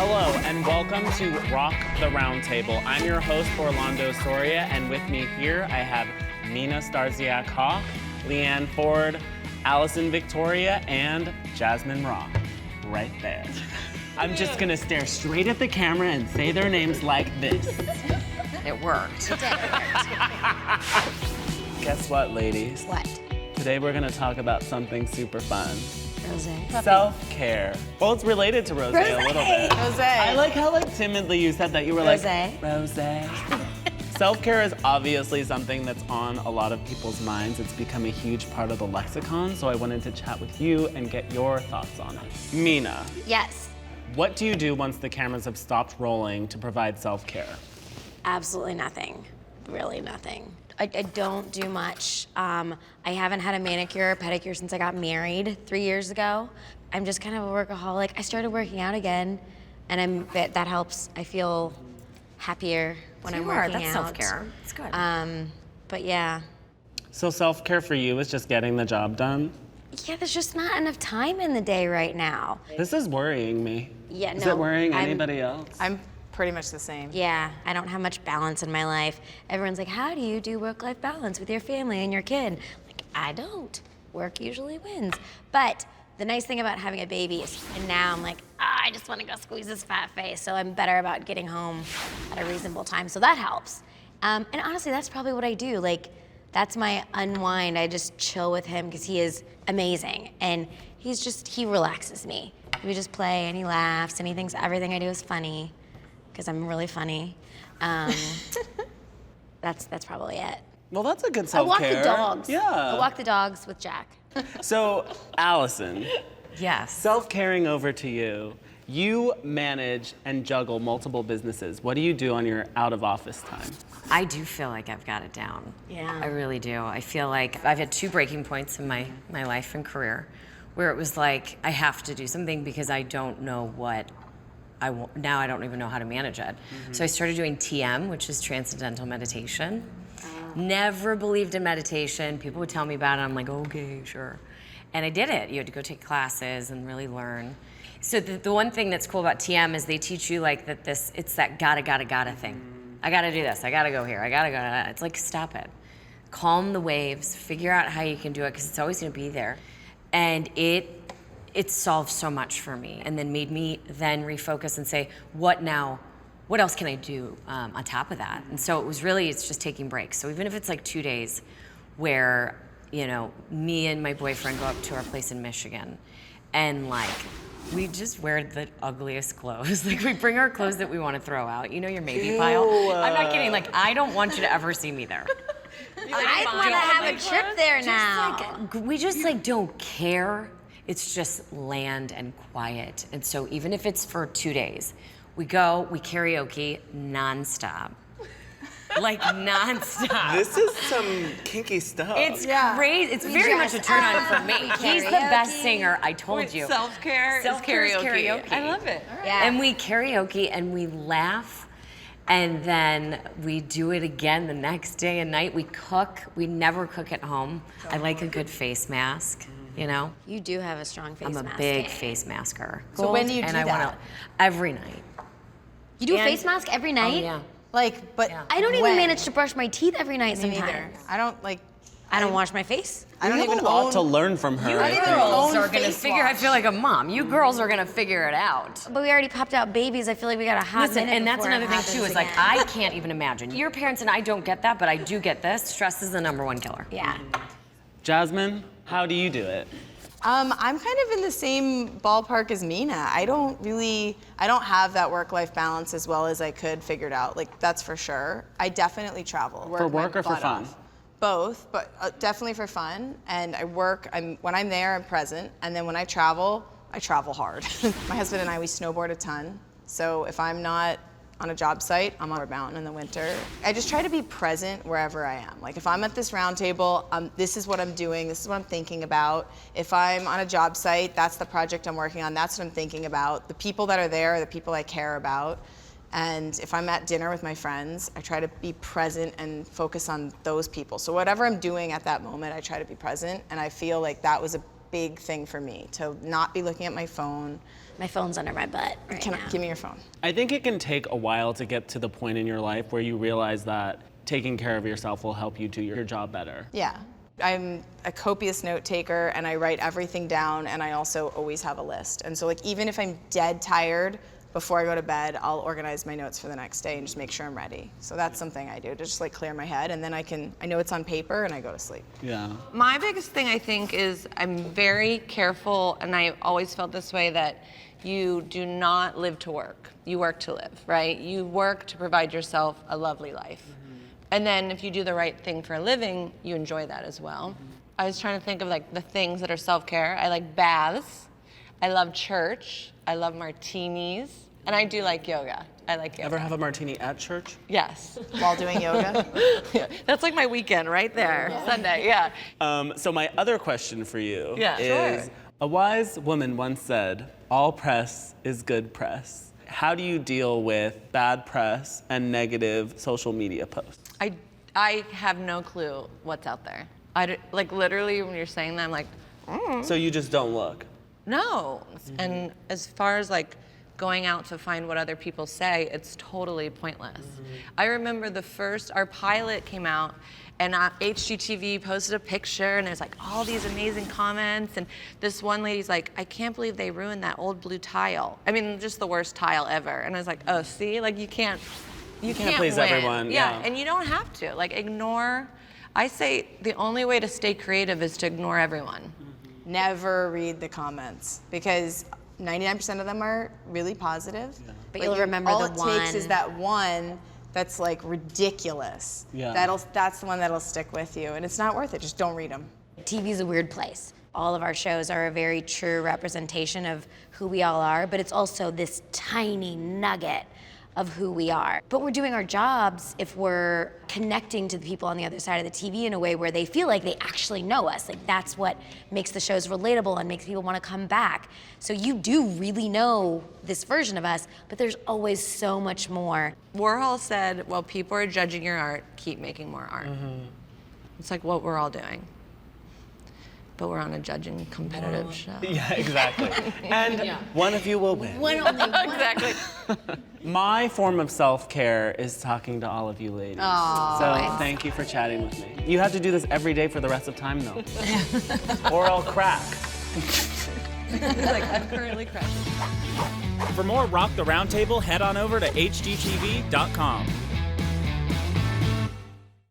Hello, and welcome to Rock the Roundtable. I'm your host, Orlando Soria, and with me here I have Mina Starsiak Hawk, Leanne Ford, Alison Victoria, and Jasmine Roth. Right there. I'm just gonna stare straight at the camera and say their names like this. It worked. Guess what, ladies? What? Today we're gonna talk about something super fun. Rosé. Self-care. Well, it's related to rosé a little bit. Rosé. I like how timidly you said that. You were Rosé. like, rosé. Self-care is obviously something that's on a lot of people's minds. It's become a huge part of the lexicon, so I wanted to chat with you and get your thoughts on it. Mina. Yes. What do you do once the cameras have stopped rolling to provide self-care? Absolutely nothing. Really nothing. I don't do much. I haven't had a manicure or pedicure since I got married 3 years ago. I'm just kind of a workaholic. I started working out again, and that helps. I feel happier when I'm working That's out. self-care. It's good. But yeah. So self-care for you is just getting the job done? Yeah, there's just not enough time in the day right now. This is worrying me. Yeah, Is no, it worrying I'm- anybody else? I'm pretty much the same. Yeah, I don't have much balance in my life. Everyone's like, how do you do work-life balance with your family and your kid? Like, I don't. Work usually wins. But the nice thing about having a baby is, and now I'm like, I just want to go squeeze this fat face. So I'm better about getting home at a reasonable time. So that helps. And honestly, that's probably what I do. Like, that's my unwind. I just chill with him because he is amazing. And he relaxes me. We just play and he laughs and he thinks everything I do is funny because I'm really funny. That's probably it. Well, that's a good I walk self-care. the dogs. Yeah. I walk the dogs with Jack. So, Alison, Yes. self-caring over to you. You manage and juggle multiple businesses. What do you do on your out-of-office time? I do feel like I've got it down. Yeah. I really do. I feel like I've had 2 breaking points in my life and career where it was like, I have to do something because I don't know what I want. Now I don't even know how to manage it. So I started doing TM, which is Transcendental Meditation. Never believed in meditation. People would tell me about it. I'm like, okay, sure. And I did it. You had to go take classes and really learn. So the one thing that's cool about TM is they teach you like that it's that gotta thing. I gotta do this, I gotta go here, I gotta go. It's like, stop it. Calm the waves, figure out how you can do it, because it's always gonna be there. And it solved so much for me, and then made me then refocus and say, what now? What else can I do on top of that? And so it's just taking breaks. So even if it's like 2 days where, me and my boyfriend go up to our place in Michigan, and like, we just wear the ugliest clothes. Like, we bring our clothes that we want to throw out. You know your maybe pile? I'm not kidding. Like, I don't want you to ever see me there. I want to have a trip there now. We just like don't care. It's just land and quiet. And so even if it's for 2 days, we karaoke nonstop. Like nonstop. This is some kinky stuff. It's crazy. It's very much a turn on for me. He's the best singer, I told you. Self-care is karaoke. I love it. Yeah. And we karaoke and we laugh, and then we do it again the next day and night. We cook. We never cook at home. I like a good face mask, You do have a strong face mask. I'm a big face masker. So when do you and do I that? wanna, every night. You do a And- face mask every night? Oh, yeah. But Yeah. I don't even when? manage to brush my teeth every night Me sometimes. neither. I don't wash my face. I don't you have even a lot own. to learn from her. I think. Girls own are gonna face figure. I wash. feel like a mom. You girls are gonna figure it out. But we already popped out babies. I feel like we got a hot Listen, minute and that's before it another thing too. happens Is like again. I can't even imagine. Your parents and I don't get that, but I do get this. Stress is the #1 killer. Yeah. Jasmine, how do you do it? I'm kind of in the same ballpark as Mina. I don't have that work-life balance as well as I could figured out. Like, that's for sure. I definitely travel. For work my or for butt fun? off. Both, but definitely for fun. And when I'm there, I'm present. And then when I travel hard. My husband and I, we snowboard a ton. So if I'm not on a job site, I'm on a mountain in the winter. I just try to be present wherever I am. Like if I'm at this round table, this is what I'm doing, this is what I'm thinking about. If I'm on a job site, that's the project I'm working on, that's what I'm thinking about. The people that are there are the people I care about. And if I'm at dinner with my friends, I try to be present and focus on those people. So whatever I'm doing at that moment, I try to be present. And I feel like that was a big thing for me, to not be looking at my phone, My phone's under my butt right now. Give me your phone. I think it can take a while to get to the point in your life where you realize that taking care of yourself will help you do your job better. Yeah. I'm a copious note taker and I write everything down, and I also always have a list. And so like even if I'm dead tired, before I go to bed, I'll organize my notes for the next day and just make sure I'm ready. So that's something I do to just like clear my head, and then I know it's on paper and I go to sleep. Yeah. My biggest thing I think is I'm very careful, and I always felt this way, that you do not live to work. You work to live, right? You work to provide yourself a lovely life. And then if you do the right thing for a living, you enjoy that as well. I was trying to think of like the things that are self-care. I like baths. I love church. I love martinis. And I do like yoga. I like yoga. Ever have a martini at church? Yes. While doing yoga? Yeah. That's like my weekend right there. Sunday, yeah. So my other question for you Yeah, is, sure. a wise woman once said, all press is good press. How do you deal with bad press and negative social media posts? I have no clue what's out there. Like literally when you're saying that, I'm like, So you just don't look? no. And as far as like going out to find what other people say, it's totally pointless. I remember our pilot came out, and HGTV posted a picture, and there's like all these amazing comments, and this one lady's like, I can't believe they ruined that old blue tile. I mean, just the worst tile ever. And I was like, oh, see, like you can't please win. everyone, yeah. And you don't have to, like ignore. I say the only way to stay creative is to ignore everyone. Never read the comments, because 99% of them are really positive. Yeah. But you'll remember all the it takes one. is that one that's like ridiculous. Yeah. That's the one that'll stick with you, and it's not worth it. Just don't read them. TV's a weird place. All of our shows are a very true representation of who we all are, but it's also this tiny nugget of who we are. But we're doing our jobs if we're connecting to the people on the other side of the TV in a way where they feel like they actually know us. Like that's what makes the shows relatable and makes people want to come back. So you do really know this version of us, but there's always so much more. Warhol said, well, people are judging your art, keep making more art. It's like what we're all doing. But we're on a judging competitive show. Yeah, exactly. And one of you will win. Exactly. My form of self-care is talking to all of you ladies. So thank you for chatting with me. You have to do this every day for the rest of time, though. Or I'll crack. Like, I'm currently crashing. For more Rock the Roundtable, head on over to HGTV.com.